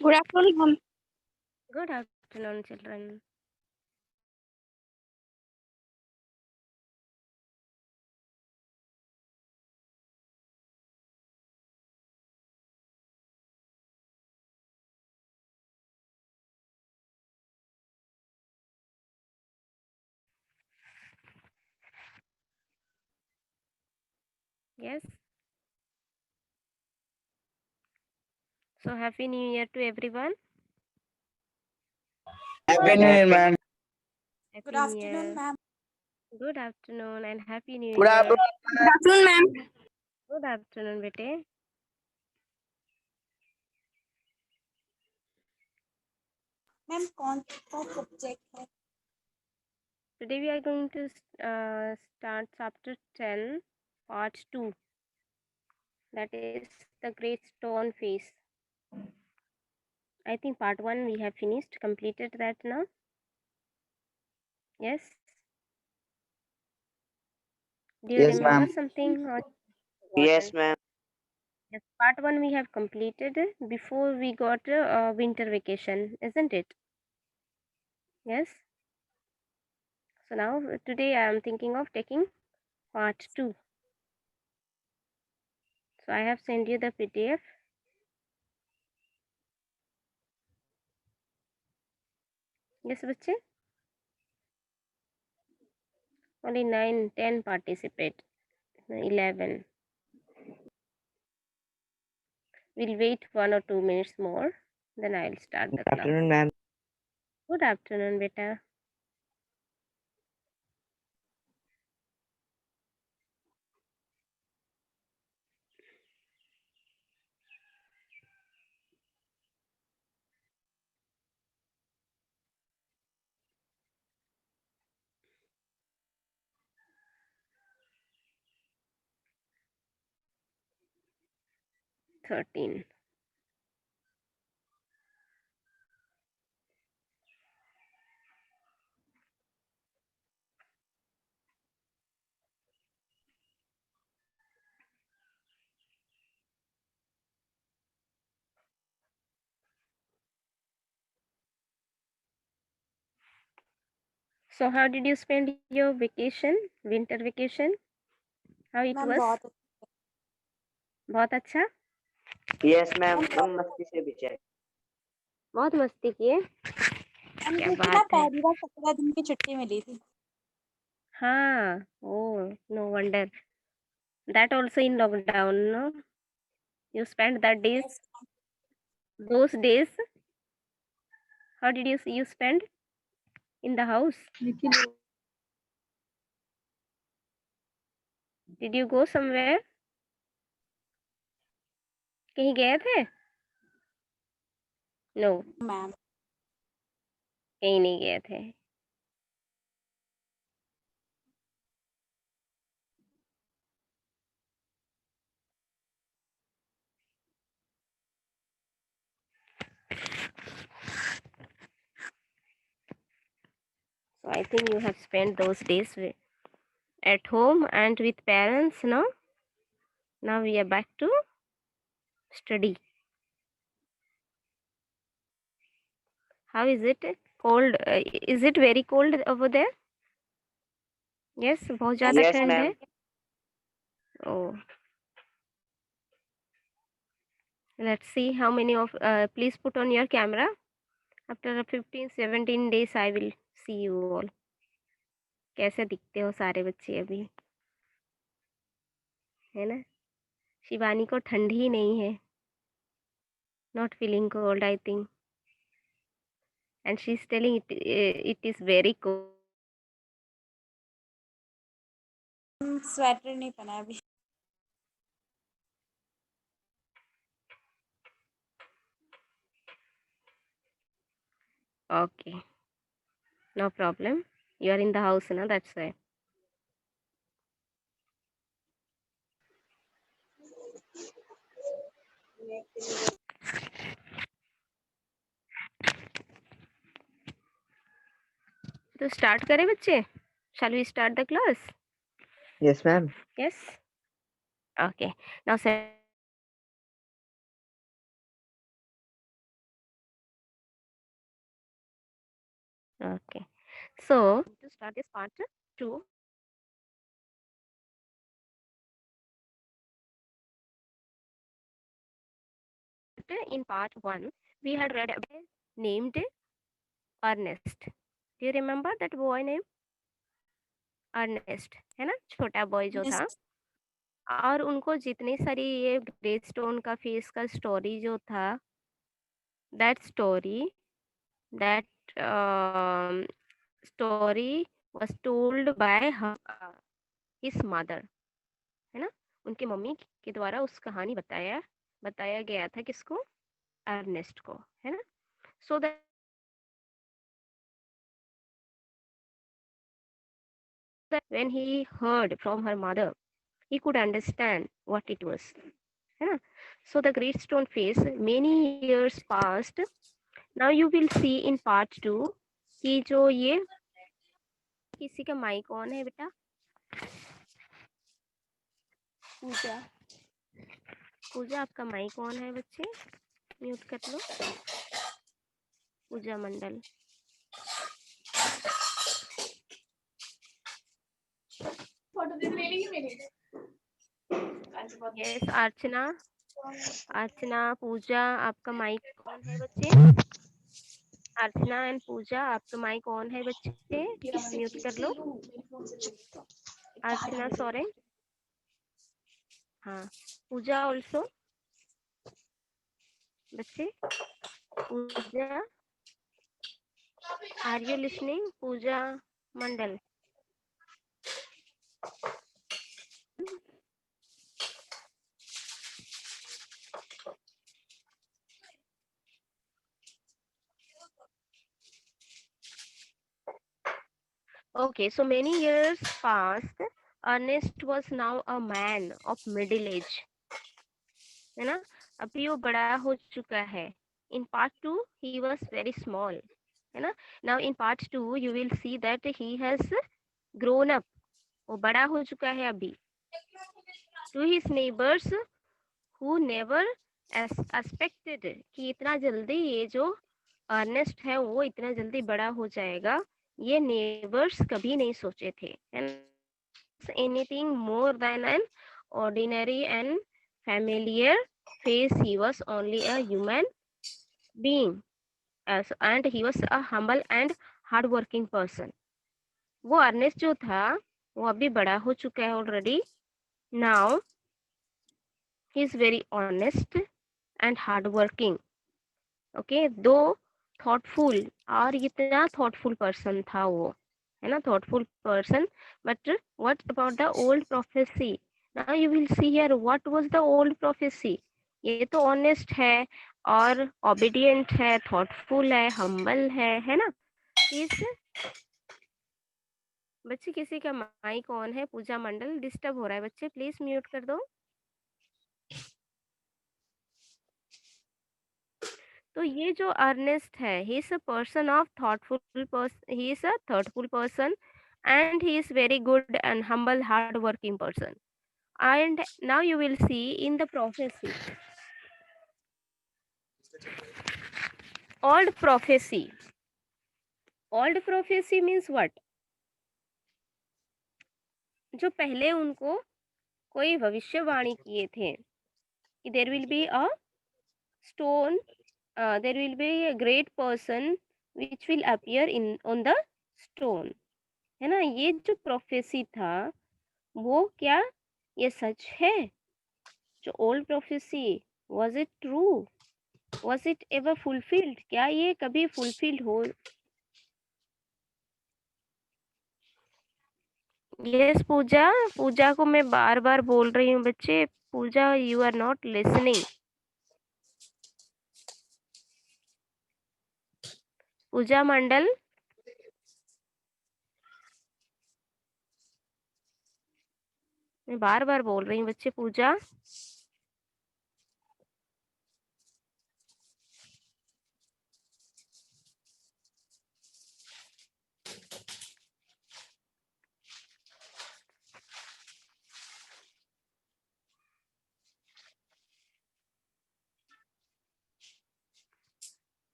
Good afternoon, ma'am. Good afternoon, children. Yes. So happy New Year to everyone. Happy New Year, ma'am. Happy Good New afternoon, Year. ma'am. Good afternoon and happy New Good Year. afternoon. Good afternoon, ma'am. Good afternoon, bete. Ma'am कौन सा subject है? Today we are going to start chapter 10, part 2. That is the great stone face. I think part 1 we have finished, completed that now. Yes. Do you Yes, remember ma'am. something? Or Yes, ma'am. yes, part 1 we have completed before we got winter vacation, isn't it? Yes. So now today I am thinking of taking part 2. So I have sent you the PDF. Yes, बच्चे? Only 9, 10 participate. 11. We'll wait 1 or 2 minutes more. Then I'll start the Good class. afternoon, ma'am. Good afternoon, beta. Thirteen. So how did you spend your vacation, winter vacation? How it ma'am was? बहुत अच्छा? Yes, ma'am. हम मस्ती से बिछे. बहुत मस्ती किए? Ma'am क्या क्योंकि ना बात है? पहली बार 17 दिन की छुट्टी मिली थी. हाँ. Oh, no wonder. That also in lockdown, no? You spent that days, Yes, those days. How did you spend in the house? Did you go somewhere? कहीं गए थे? No, ma'am. कहीं नहीं गए थे. So I think you have spent those days at home and with parents, no? Now we are back to study. How is it? Cold? Is it very cold over there? Yes, बहुत ज़्यादा Yes, ठंड है. ma'am. Oh, let's see how many of. Please put on your camera. After 15, 17 days, I will see you all. कैसे दिखते हो सारे बच्चे अभी, है ना? शिवानी को ठंड ही नहीं है. Not feeling cold, I think. And she's telling it is very cold. Sweater नहीं पहना अभी. Okay, no problem. You are in the house now, that's why. तो start करें बच्चे? Shall we start the class? Yes, ma'am. Yes. Okay. Now Okay. So to start this part 2, in part 1 we had read a boy named Ernest. Do you remember that boy name? Ernest है ना, छोटा boy जो था। Yes. और उनको जितनी सारी ये ग्रे स्टोन का फेस का स्टोरी जो था, that story that story was told by his mother, है ना, उनकी मम्मी के द्वारा उस कहानी बताया गया था किसको? अर्नेस्ट को, है ना। So that when he heard from her mother he could understand what it was, है ना। So the great stone face, many years passed. Now you will see in part 2 कि जो ये, किसी का माइक ऑन है बेटा? पूजा, पूजा आपका माइक ऑन है बच्चे, म्यूट कर लो। पूजा मंडल, यस। अर्चना, अर्चना, पूजा, आपका माइक ऑन है बच्चे। अर्चना एंड पूजा, आपका माइक ऑन है बच्चे, म्यूट कर लो। अर्चना सोरेन, हाँ। पूजा ऑल्सो, बच्चे। Pooja, are you listening? Pooja Mandal, okay. So many years passed. Ernest was now a man of middle age, है ना। अभी वो बड़ा हो चुका है। In part 2 he was very small, है ना। Now in part 2 you will see that he has grown up. वो बड़ा हो चुका है अभी। To his neighbors who never expected कि इतना जल्दी ये जो अर्नेस्ट है वो इतना जल्दी बड़ा हो जाएगा, ये नेबर्स कभी नहीं सोचे थे। Anything more than an ordinary and familiar face, he was only a human being, and he was a humble and hard working person. वो अर्नेस्ट जो था वो अभी बड़ा हो चुका है already. Now he is very honest and hard working, okay. दो थॉटफुल, और इतना थॉटफुल पर्सन था वो, है ना, thoughtful person. But what about the old prophecy? Now you will see here what was the old prophecy. ये तो honest है और ओबीडियंट है, थॉटफुल है, हम्बल है ना। इस बच्चे किसी का माइक ऑन है? पूजा मंडल, डिस्टर्ब हो रहा है बच्चे, प्लीज म्यूट कर दो। तो ये जो अर्नेस्ट है, he is a person of thoughtful person, he is a thoughtful person and he is very good and humble hard working person. And now you will see in the prophecy, old prophecy. Old prophecy means what? जो पहले उनको कोई भविष्यवाणी किए थे कि there will be a stone, there will be a great person which will appear in on the stone, है ना। ये जो प्रोफेसी था वो क्या ये सच है? जो old prophecy, was it true? Was it ever fulfilled? क्या ये कभी फुलफिल्ड हो? यस पूजा, पूजा को मैं बार बार बोल रही हूँ बच्चे। पूजा, you are not listening. Pooja मंडल, मैं बार बार बोल रही हूँ बच्चे। पूजा,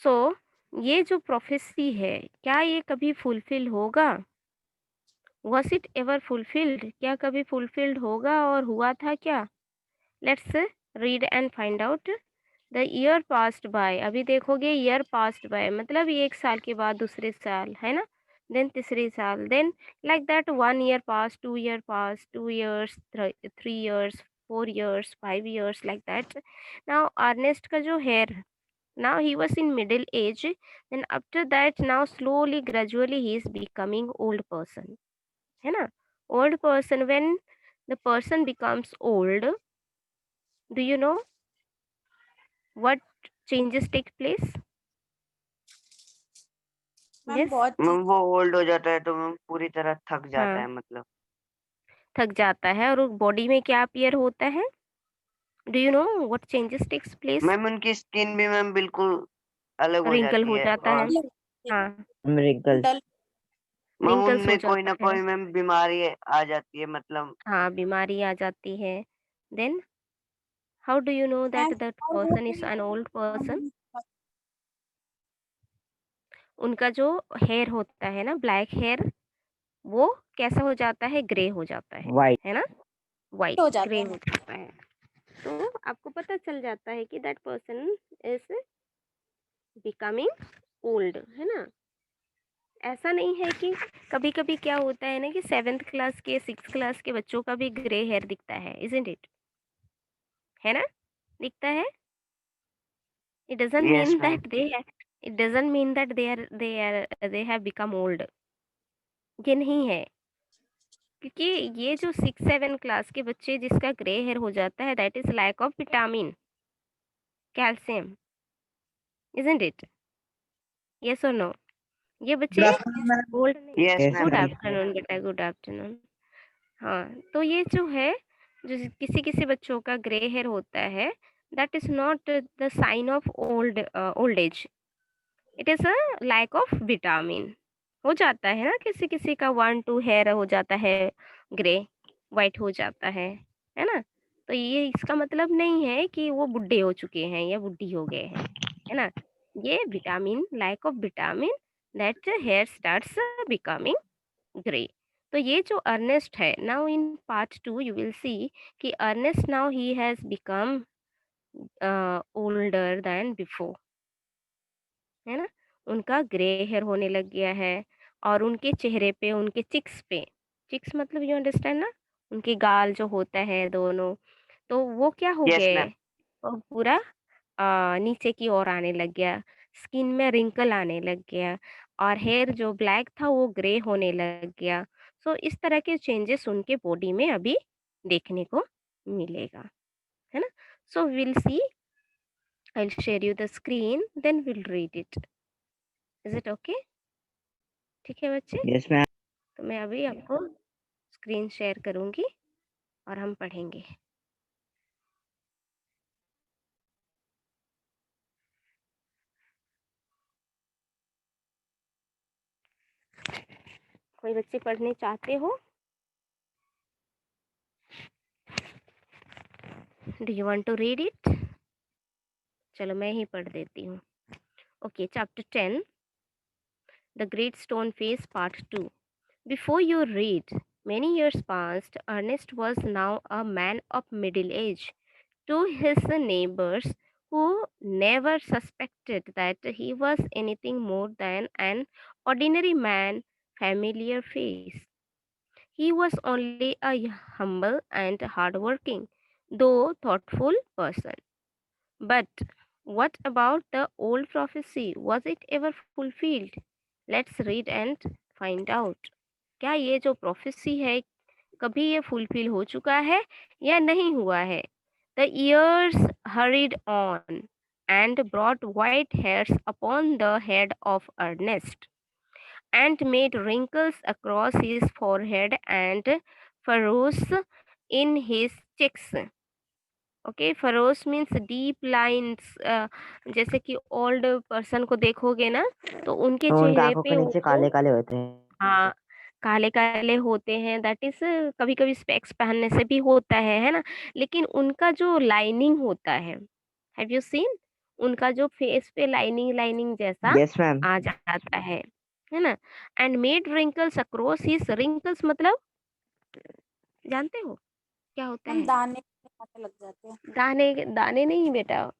सो ये जो प्रोफेसी है, क्या ये कभी फुलफिल होगा? Was it ever fulfilled? क्या कभी फुलफिल्ड होगा और हुआ था क्या? Let's read and find out. The year passed by, अभी देखोगे ईयर पास्ड बाय मतलब 1 साल के बाद दूसरे साल, है ना? देन तीसरे साल, then like that 1 year pass, 2 year pass, 2 years, 3 years, 4 years, 5 years, like that. Now Ernest का जो hair, now he was in middle age, then after that now slowly gradually he is becoming old person, है ना? Old person, when the person becomes old, do you know what changes take place? Ma'am Yes, बहुत ma'am वो old हो जाता है तो ma'am पूरी तरह थक जाता हाँ, है मतलब। थक जाता है और बॉडी में क्या अपीयर होता है? Do you know what changes takes place? Ma'am उनकी स्किन भी मैम बिल्कुल अलग हो रिंकल जाती हो है जाता है, और हाँ, रिंकल्स डल मैम रिंकल्स हो उनमें कोई जाता ना है, कोई मैम बीमारी आ जाती है मतलब। हाँ, बीमारी आ जाती है। Then how do you know ma'am that that और वो पर्सन इज कोई एन ओल्ड पर्सन? हाँ, उनका जो हेयर होता है ना, ब्लैक हेयर, वो कैसा हो जाता है? ग्रे हो जाता वाइट। है ना? वाइट हो ग्रे जाता हो है। जाता है। तो आपको पता चल जाता है कि that person is becoming old, है ना? ऐसा नहीं है कि कभी-कभी क्या होता है ना कि 7th क्लास के 6th क्लास के बच्चों का भी ग्रे हेयर दिखता है, इज़न्ट इट? है ना? दिखता है? It doesn't yes mean ma'am. that it doesn't mean that they have become old. ये नहीं है, क्योंकि ये जो 6-7 क्लास के बच्चे जिसका ग्रे हेयर हो जाता है, that is lack of vitamin calcium, isn't it? Yes और नो? ये बच्चे ओल्ड नहीं। Yes good ma'am. आफ्टरनून बेटा, गुड आफ्टरनून। हाँ, तो ये जो है, जो किसी-किसी बच्चों का ग्रे हेयर होता है, that is not the sign of old age, it is a lack of vitamin. हो जाता है ना, किसी-किसी का 1-2 हेयर हो जाता है ग्रे, व्हाइट हो जाता है ना? तो ये इसका मतलब नहीं है कि वो बुड्ढे हो चुके हैं या बुड्ढी हो गए हैं, है ना? ये vitamin, lack of vitamin, that hair starts becoming grey. तो ये जो अर्नेस्ट है, now in part 2 you will see कि Ernest now he has become older than before, है ना? उनका ग्रे हेयर होने लग गया है और उनके चेहरे पे, उनके चिक्स मतलब यू अंडरस्टैंड ना? उनके गाल जो होता है दोनों, तो वो क्या हो यस गए? मैम। वो पूरा नीचे की ओर आने लग गया, स्किन में रिंकल आने लग गया और हेयर जो ब्लैक था वो ग्रे होने लग गया। सो इस तरह के चेंजेस उनके बॉडी में अभी देखने को मिलेगा, है ना? So will see, I will share you the screen then will read it. Is it okay? ठीक है बच्चे? Yes ma'am. तो मैं अभी आपको स्क्रीन शेयर करूँगी और हम पढ़ेंगे। कोई बच्चे पढ़ने चाहते हो? Do you want to read it? चलो मैं ही पढ़ देती हूँ। Okay, chapter 10, the great stone face part 2। Before you read, many years passed. Ernest was now a man of middle age. To his neighbors, who never suspected that he was anything more than an ordinary man, familiar face. He was only a humble and hardworking, though thoughtful person. But what about the old prophecy? Was it ever fulfilled? Let's read and find out. क्या ये जो prophecy है, कभी ये fulfil हो चुका है या नहीं हुआ है? The years hurried on and brought white hairs upon the head of Ernest, and made wrinkles across his forehead and furrows in his cheeks. Okay, ferrous means deep lines, जैसे कि ओल्ड पर्सन को देखोगे ना तो उनके तो उनका चेहरे आंखों के पे नीचे वो, काले काले होते हैं। हाँ, काले-काले होते हैं, दैट इज़ कभी-कभी स्पेक्स पहनने से भी होता है ना? लेकिन उनका जो लाइनिंग होता है, हैव यू सीन? उनका जो फेस पे लाइनिंग लाइनिंग जैसा यस मैम। आ जाता है ना? And made wrinkles across his, wrinkles मतलब जानते हो क्या होता मैम है? दाने आने लग जाते हैं। दाने दाने नहीं बेटा,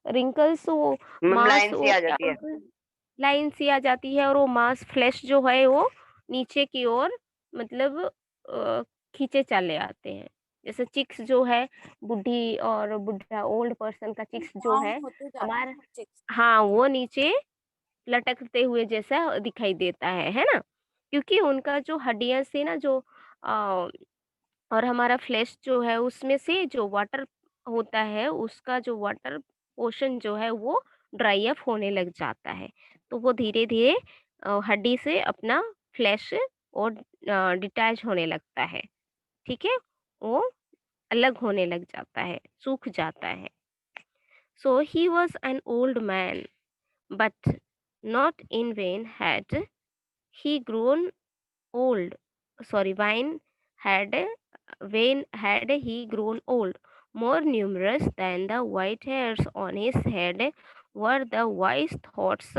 रिंकल्स वो मैम मांस लाइन सी वो आ क्या जाती है। बोलते हैं, लाइन सी आ जाती है और वो मांस फ्लैश जो है वो नीचे की ओर मतलब खींचे चले आते हैं। जैसे चिक्स जो है बुढ़ी और बुढ़ा ओल्ड पर्सन का चिक्स जो डाउन है होते जाते हमारा, हैं चिक्स। हाँ वो नीचे लटकते हुए जैसा दिखाई देता है ना? क्योंकि उनका जो हड्डियां से ना जो अ, और हमारा फ्लैश जो है उसमें से जो वाटर होता है उसका जो वाटर पोर्शन जो है वो ड्राई अप होने लग जाता है। तो वो धीरे-धीरे हड्डी से अपना फ्लैश और डिटैच होने लगता है, ठीक है? वो अलग होने लग जाता है, सूख जाता है। So he was an old man, but not in vain had he grown old. Sorry, Vain had he grown old. More numerous than the white hairs on his head were the wise thoughts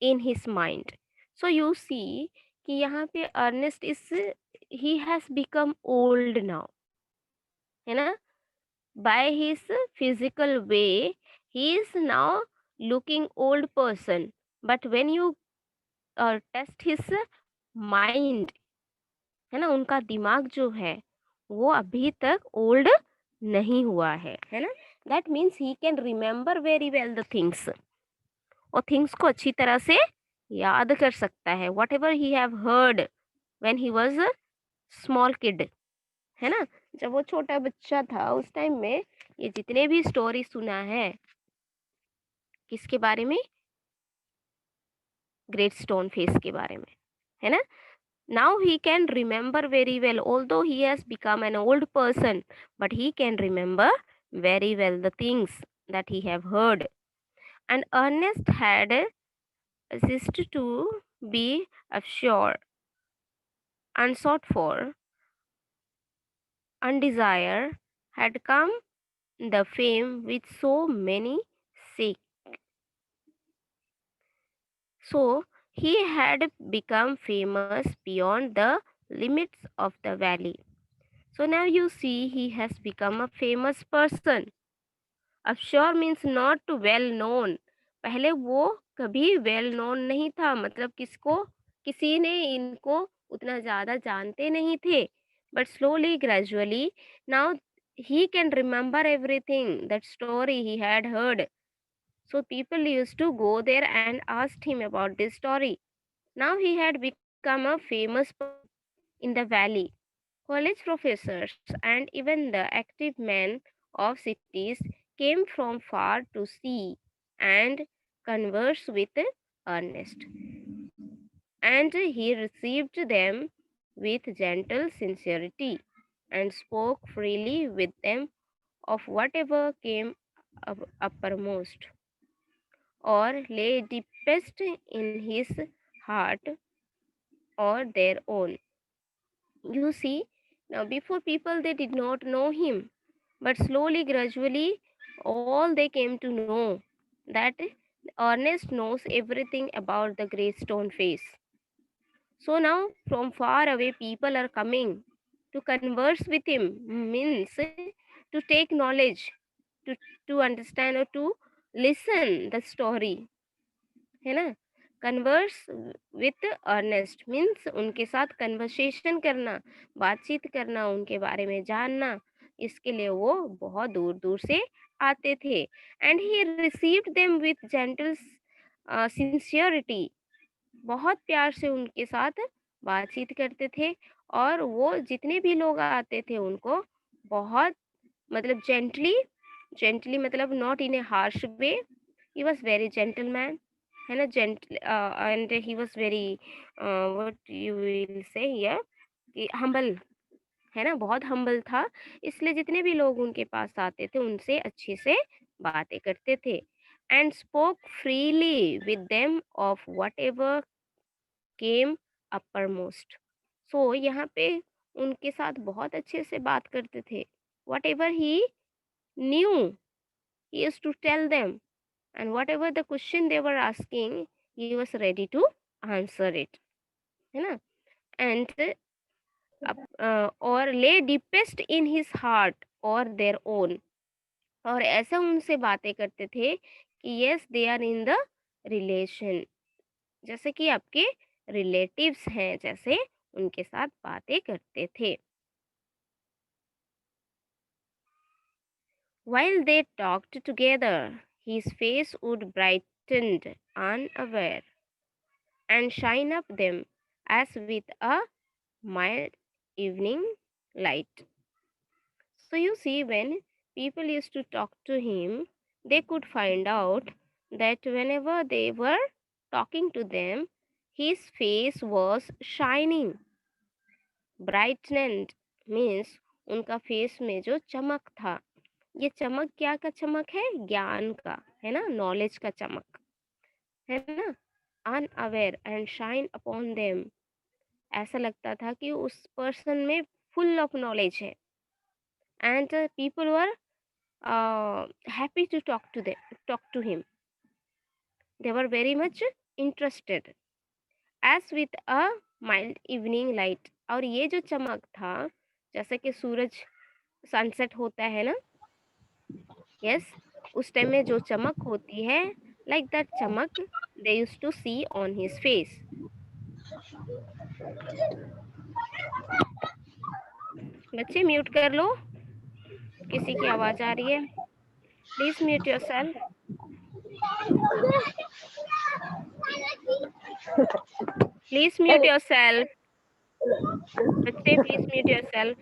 in his mind. So you see कि यहाँ पे Ernest इस he has become old now, है ना? By his physical way, he is now looking old person. But when you test his mind, है ना, उनका दिमाग जो है वो अभी तक ओल्ड नहीं हुआ है ना? That means he can remember very well the things, और थिंग्स को अच्छी तरह से याद कर सकता है। What ever he have heard when he was a small kid, है ना? जब वो छोटा बच्चा था उस टाइम में ये जितने भी स्टोरी सुना है किसके बारे में, ग्रेट स्टोन फेस के बारे में, है ना? Now he can remember very well, although he has become an old person, but he can remember very well the things that he have heard. And Ernest had ceased to be assured, unsought for, undesired, had come the fame which so many seek. So he had become famous beyond the limits of the valley. So now you see he has become a famous person. Obscure means not well known. पहले वो कभी well known नहीं था, मतलब किसको, किसी ने इनको उतना ज़्यादा जानते नहीं थे। But slowly gradually now he can remember everything that story he had heard. So people used to go there and asked him about this story. Now he had become a famous person in the valley. College professors and even the active men of cities came from far to see and converse with Ernest, and he received them with gentle sincerity and spoke freely with them of whatever came uppermost or lay deepest in his heart or their own. You see, now before people they did not know him, but slowly, gradually, all they came to know that Ernest knows everything about the great stone face. So now, from far away, people are coming to converse with him, means to take knowledge, to, to understand or to listen the story, है ना? Converse with Ernest means उनके साथ conversation करना, बातचीत करना, उनके बारे में जानना, इसके लिए वो बहुत दूर दूर से आते थे। And he received them with gentle sincerity, बहुत प्यार से उनके साथ बातचीत करते थे, और वो जितने भी लोग आते थे उनको बहुत मतलब जेंटली, जेंटली मतलब not in A harsh way, he was very gentleman, है ना? And he was very what you will say here कि हम्बल, है ना? बहुत हम्बल था, इसलिए जितने भी लोग उनके पास आते थे उनसे अच्छे से बातें करते थे। And spoke freely with them of whatever came uppermost. So यहाँ पे उनके साथ बहुत अच्छे से बात करते थे। What ever he new he used to tell them, and whatever the question they were asking, he was ready to answer it, है ना. And or lay deepest in his heart or their own, और ऐसा उनसे बातें करते थे कि yes they are in the relation, जैसे कि आपके रिलेटिव्स हैं, जैसे उनके साथ बातें करते थे. While they talked together, his face would brighten unaware and shine up them as with a mild evening light. So you see, when people used to talk to him, they could find out that whenever they were talking to them, his face was shining. Brightened means उनका face में जो चमक था, ये चमक क्या का चमक है, ज्ञान का, है ना, नॉलेज का चमक, है ना. Unaware and shine upon them, ऐसा लगता था कि उस पर्सन में फुल ऑफ नॉलेज है. And people were happy to talk to him. They were very much interested as with a mild evening light. और ये जो चमक था, जैसे कि सूरज सनसेट होता है ना, यस, उस टाइम में जो चमक होती है, लाइक दैट चमक they used to see on his face. बच्चे म्यूट कर लो, किसी की आवाज आ रही है, please mute yourself. Please mute yourself, बच्चे प्लीज म्यूट योरसेल्फ.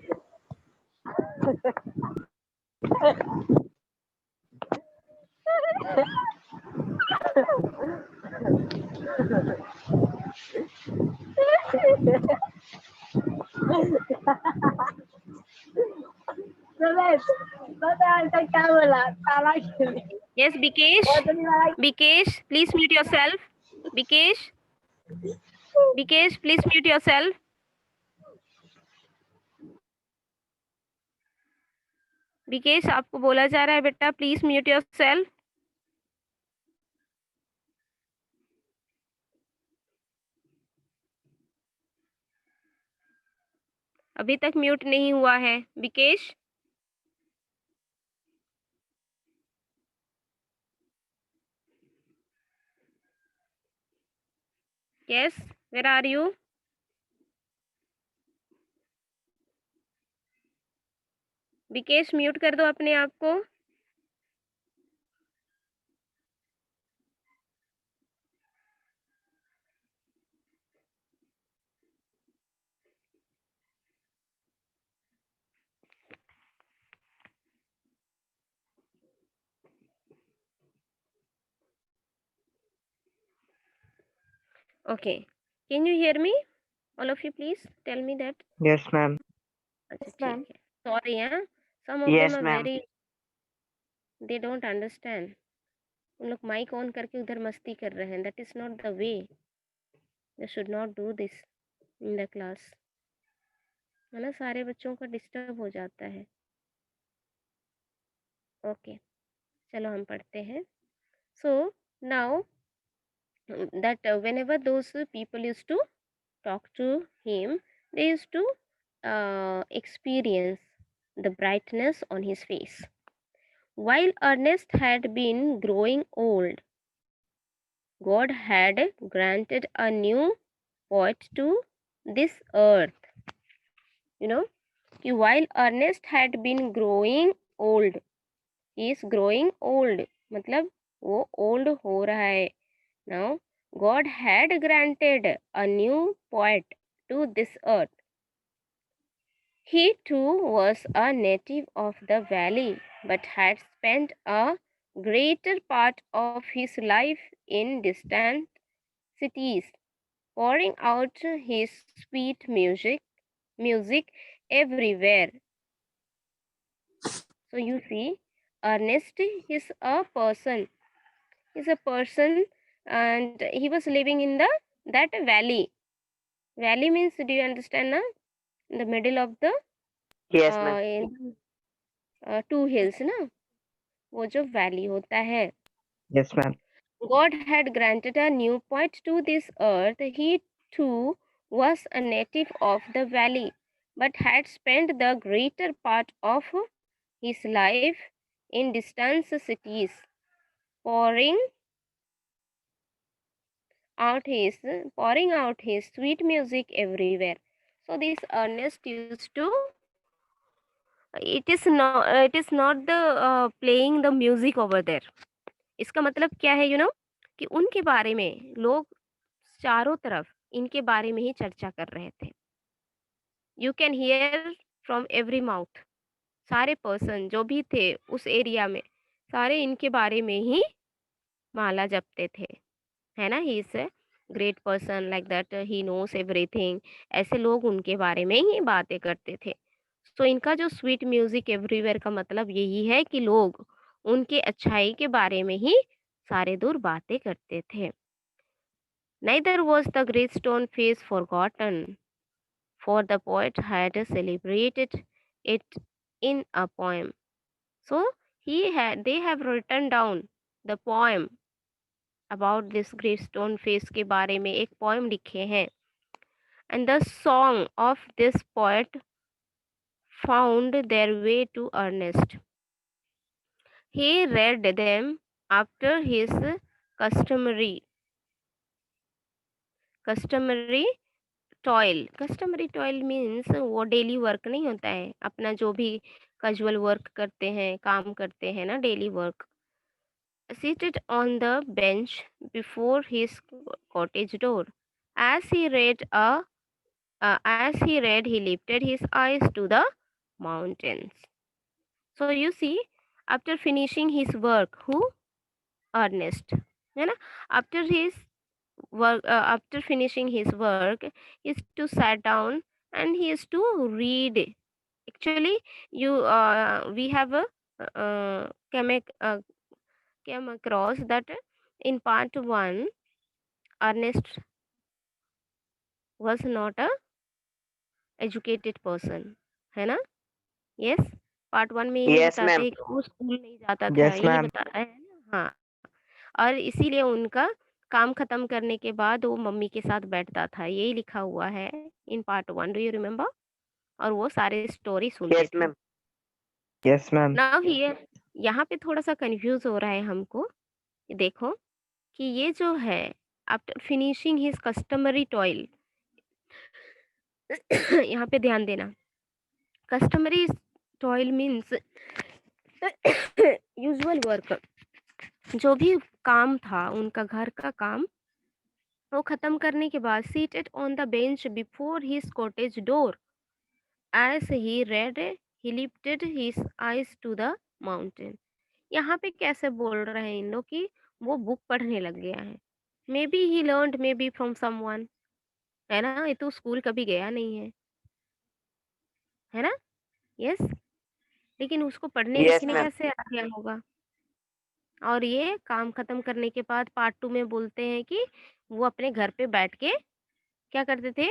क्या बोला ताला खेले. Yes, Bikesh, please mute yourself. Bikesh, please mute yourself. Bikesh, आपको बोला जा रहा है बेटा, प्लीज म्यूट योरसेल्फ. अभी तक म्यूट नहीं हुआ है Bikesh. Yes, where are you? Bikesh mute कर दो अपने आप को. Okay, can you hear me? All of you please tell me that. Yes, ma'am. अच्छा ma'am. ठीक है. Sorry, हाँ. Some of Yes, them are ma'am. very, they don't understand. उन लोग माइक ऑन करके उधर मस्ती कर रहे हैं. That is not the way. They should not do this in the class. है ना, सारे बच्चों का डिस्टर्ब हो जाता है. ओके, चलो हम पढ़ते हैं. So now that whenever those people used to talk to him, they used to experience the brightness on his face. While Ernest had been growing old, God had granted a new poet to this earth. You know, while Ernest had been growing old, he is growing old, मतलब वो old हो रहा है. Now, God had granted a new poet to this earth. He too was a native of the valley, but had spent a greater part of his life in distant cities, pouring out his sweet music everywhere. So you see, Ernest is a person. He's a person, and he was living in that valley. Valley means, do you understand na? In the middle of the Yes, ma'am. two hills na. वो जो valley होता है। Yes, ma'am. God had granted a new point to this earth. He too was a native of the valley, but had spent the greater part of his life in distant cities, pouring pouring out his sweet music everywhere. So this Ernest used to, it is not the playing the music over there. इसका मतलब क्या है, कि उनके बारे में लोग चारों तरफ इनके बारे में ही चर्चा कर रहे थे। You can hear from every mouth, सारे पर्सन जो भी थे उस एरिया में, सारे इनके बारे में ही माला जपते थे, है ना। He is a great person like that, he knows everything, ऐसे लोग उनके बारे में ही बातें करते थे। तो इनका जो स्वीट म्यूजिक एवरीवेयर का मतलब यही है कि लोग उनके अच्छाई के बारे में ही सारे दूर बातें करते थे। Neither was the great stone face forgotten, for the poet had celebrated it in a poem. So they have written down the poem about this great stone face के बारे में एक poem लिखे हैं। And the song of this poet found their way to Ernest. He read them after his customary customary customary toil means वो daily work नहीं होता है, अपना जो भी कैजुअल वर्क करते हैं, काम करते हैं ना, daily work. Seated on the bench before his cottage door, as he read he lifted his eyes to the mountains. So you see, after finishing his work, who? Ernest, है ना। after his after finishing his work, he is to sat down and he is to read. Actually, we have came, came across that in part 1, Ernest was not a educated person, है ना। yes, part 1 में यही Yes, बताते ma'am. हैं कि वो school नहीं जाता था, Yes, यही ma'am. बताया है ना। हाँ, और इसीलिए उनका काम खत्म करने के बाद वो मम्मी के साथ बैठता था, यही लिखा हुआ है in part 1, do you remember. और वो सारे स्टोरी सुनते Yes, थे। ma'am. Yes, ma'am. Now here, यहाँ पे थोड़ा सा कंफ्यूज हो रहा है हमको। देखो कि ये जो है, after finishing his customary toil, यहाँ पे ध्यान देना। Customary toil means usual work, जो भी काम था उनका घर का काम, वो खत्म करने के बाद seated on the bench before his cottage door, as he read he lifted his eyes to the mountain. यहाँ पे कैसे बोल रहे हैं इन लोग कि वो बुक पढ़ने लग गया है। May be he learned may be from someone, है ना। ये तो स्कूल कभी गया नहीं है ना। यस, लेकिन उसको पढ़ने Yes, लिखने ma'am. कैसे आ गया होगा। और ये काम खत्म करने के बाद पार्ट 2 में बोलते हैं कि वो अपने घर पे बैठ के क्या करते थे,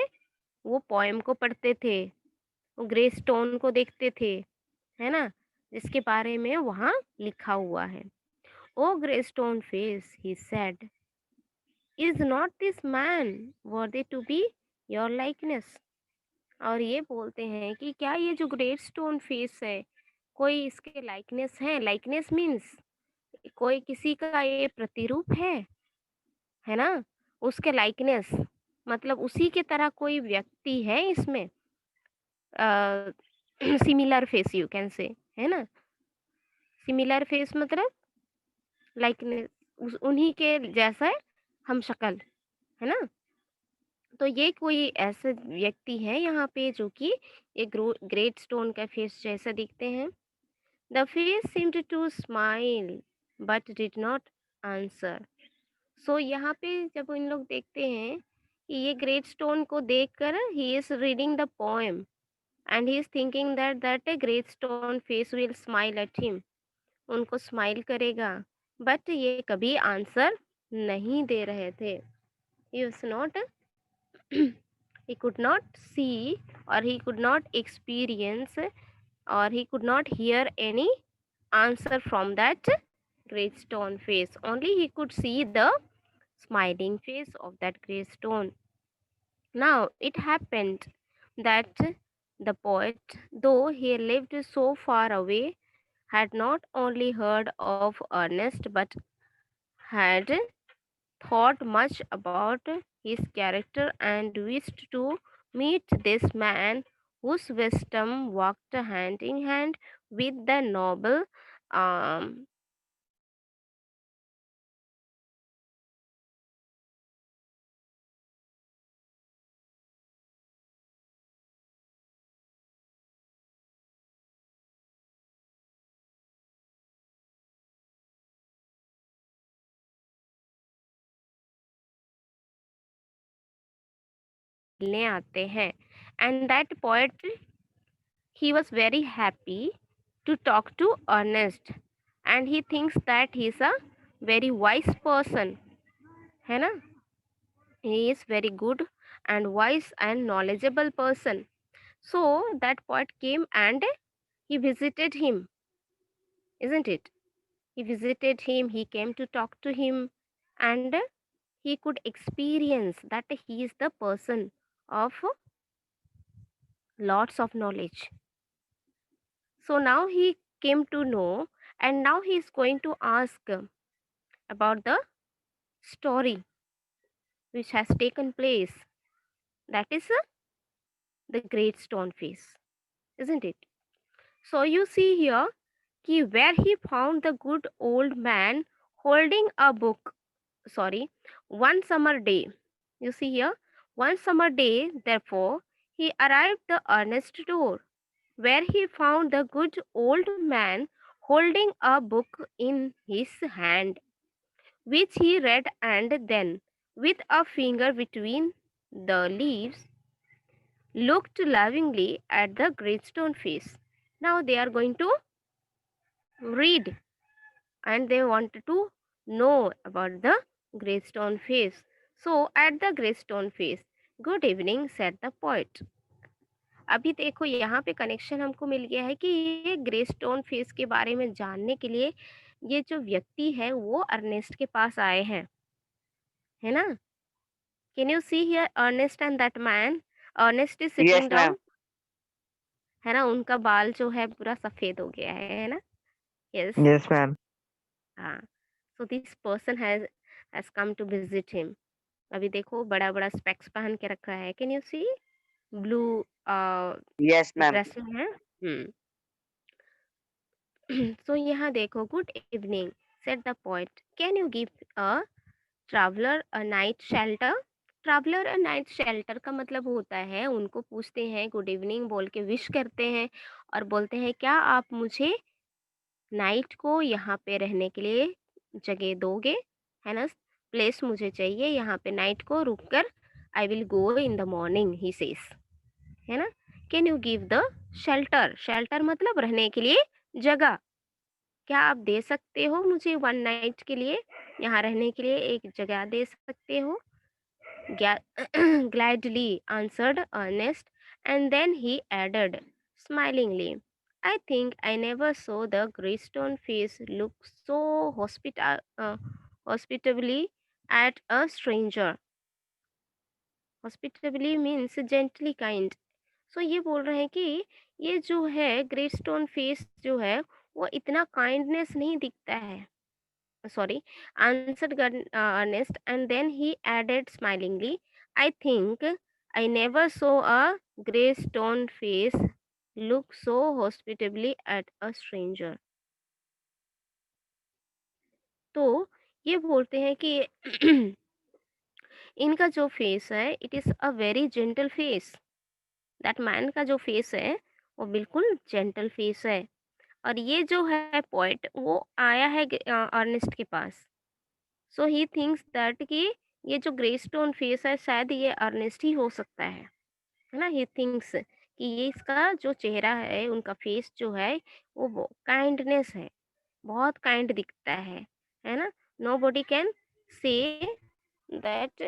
वो पोएम को पढ़ते थे, वो ग्रे स्टोन को देखते थे, है ना, जिसके बारे में वहाँ लिखा हुआ है। O grey stone face, he said, is not this man worthy to be your likeness. और ये बोलते हैं कि क्या ये जो ग्रेट स्टोन फेस है, कोई इसके लाइकनेस है। लाइकनेस मीन्स कोई किसी का ये प्रतिरूप है ना। उसके लाइकनेस मतलब उसी के तरह कोई व्यक्ति है इसमें, similar face you can say, है ना। सिमिलर फेस मतलब लाइकनेस, उन्हीं के जैसा हम शक्ल, है ना। तो ये कोई ऐसे व्यक्ति है यहाँ पे जो कि एक ग्रेट स्टोन का फेस जैसा दिखते हैं। The face seemed to smile but did not answer. So यहाँ पे जब इन लोग देखते हैं कि ये ग्रेट स्टोन को देखकर he is reading the poem and he is thinking that a great stone face will smile at him, उनको स्माइल करेगा, बट ये कभी आंसर नहीं दे रहे थे। He was not he could not see or he could not experience or he could not hear any answer from that great stone face. Only he could see the smiling face of that great stone. Now it happened that the poet, though he lived so far away, had not only heard of Ernest but had thought much about his character and wished to meet this man whose wisdom walked hand in hand with the noble um, मिलने आते हैं. And that poet, he was very happy to talk to Ernest, and he thinks that he is a very wise person, है ना? He is very good and wise and knowledgeable person. So that poet came and he visited him, isn't it? He visited him, he came to talk to him, and he could experience that he is the person of lots of knowledge. So now he came to know, and now he is going to ask about the story which has taken place. That is the great stone face, isn't it? So you see here where he found the good old man holding a book. Sorry, one summer day. You see here, one summer day, therefore, he arrived the earnest door, where he found the good old man holding a book in his hand, which he read, and then, with a finger between the leaves, looked lovingly at the great stone face. Now they are going to read, and they wanted to know about the great stone face. So, at the great stone face, good evening, said the poet. अभी देखो यहाँ पे connection हमको मिल गया है कि ये grey stone face के बारे में जानने के लिए ये जो व्यक्ति है वो अर्नेस्ट के पास आए हैं, है ना? Can you see here Ernest and that man? Ernest is Yes, sitting ma'am. Down, है ना? उनका बाल जो है पूरा सफेद हो गया है ना? यस. Yes, ma'am. हाँ. So this person has come to visit him. अभी देखो बड़ा-बड़ा स्पेक्स पहन के रखा है. Can you see? Blue Yes, ma'am. Dressing है. सो यहाँ देखो, good evening said the poet, can you give a traveller a night shelter? Traveller a night shelter का मतलब होता है उनको पूछते हैं, गुड इवनिंग बोल के विश करते हैं और बोलते हैं क्या आप मुझे नाइट को यहाँ पे रहने के लिए जगह दोगे, है ना? प्लेस मुझे चाहिए यहाँ पे नाइट को रुक कर. I will go in the morning, he says, है ना? Can you give the shelter? Shelter मतलब रहने के लिए जगह. क्या आप दे सकते हो मुझे वन नाइट के लिए, यहाँ रहने के लिए एक जगह दे सकते हो? Gladly answered Ernest, and then he added smilingly, I think I never saw the Greystone face look so hospitably at a stranger. Hospitably means gently kind. So ये बोल रहे हैं कि ये जो है ग्रेस्टोन फेस जो है वो इतना काइंडनेस नहीं दिखता है. Sorry, answered Ernest, and then he added smilingly, I think I never saw a grey stone face look so hospitably at a stranger. तो ये बोलते हैं कि इनका जो फेस है it is a very gentle face. That man का जो फेस है वो बिल्कुल जेंटल फेस है. और ये जो है पोएट वो आया है अर्नेस्ट के पास. सो ही थिंक्स दैट कि ये जो ग्रे स्टोन फेस है शायद ये अर्नेस्ट ही हो सकता है ना? ही थिंक्स कि ये इसका जो चेहरा है, उनका फेस जो है वो काइंडनेस है, बहुत काइंड दिखता है ना? Nobody can say that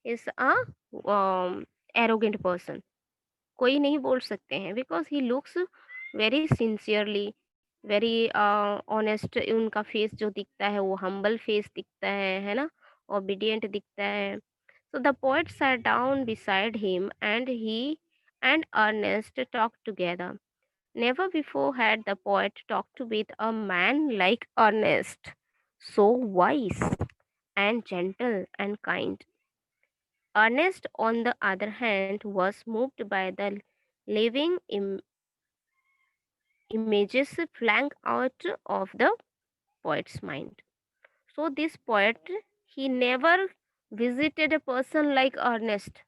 is a arrogant person. कोई नहीं बोल सकते हैं because he looks very sincerely very honest उनका फेस जो दिखता है वो हम्बल फेस दिखता है ना, ओबीडिएंट दिखता है. So the poet sat down beside him and he and Ernest talked together. Never before had the poet talked with a man like Ernest, so wise and gentle and kind. Ernest, on the other hand, was moved by the living images flung out of the poet's mind. So this poet, he never visited a person like Ernest,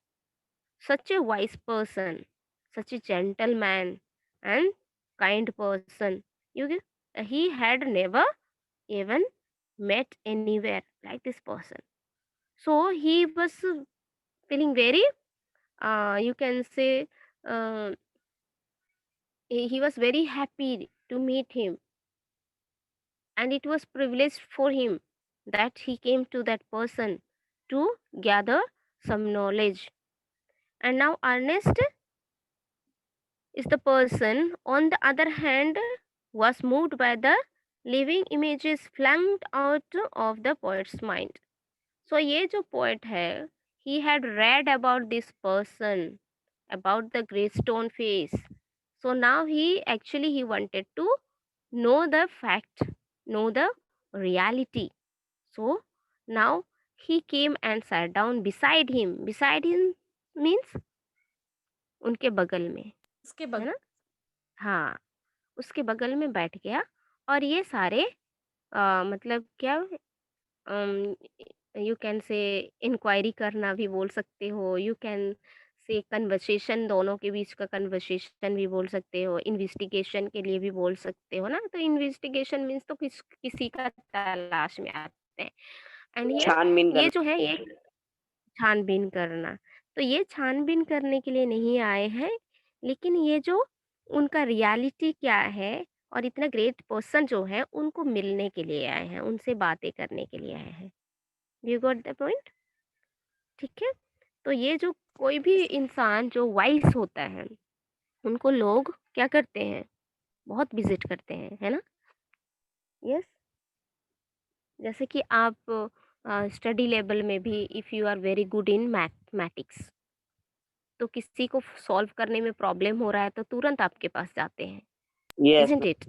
such a wise person, such a gentleman and kind person. He had never even met anywhere like this person. So he was feeling very, you can say, uh, he was very happy to meet him, and it was privileged for him that he came to that person to gather some knowledge. And now Ernest is the person, on the other hand, was moved by the living images flung out of the poet's mind. So ये जो poet है, he had read about this person, about the grey stone face. So now he wanted to know the fact, know the reality. So now he came and sat down beside him. Beside him means उनके बगल में, उसके है बगल ना? हाँ, उसके बगल में बैठ गया और ये सारे मतलब क्या, यू कैन से इंक्वायरी करना भी बोल सकते हो, यू कैन से कन्वर्सेशन, दोनों के बीच का कन्वर्सेशन भी बोल सकते हो, इन्वेस्टिगेशन के लिए भी बोल सकते हो ना. तो इन्वेस्टिगेशन मीन्स तो किसी का तलाश में आते हैं. एंड छानबीन ये करना. जो है ये छानबीन करना. तो ये छानबीन करने के लिए नहीं आए हैं, लेकिन ये जो उनका रियलिटी क्या है और इतना ग्रेट पर्सन जो है उनको मिलने के लिए आए हैं, उनसे बातें करने के लिए आए हैं. You got the point? ठीक है. तो ये जो कोई भी इंसान जो वाइस होता है, उनको लोग क्या करते हैं, बहुत विजिट करते हैं, है ना. यस. जैसे कि आप स्टडी लेवल में भी if you are very good in mathematics, तो किसी को सॉल्व करने में प्रॉब्लम हो रहा है तो तुरंत आपके पास जाते हैं, Yes, इज़न्ट इट?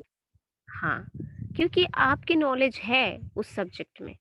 हाँ, क्योंकि आपकी नॉलेज है उस सब्जेक्ट में.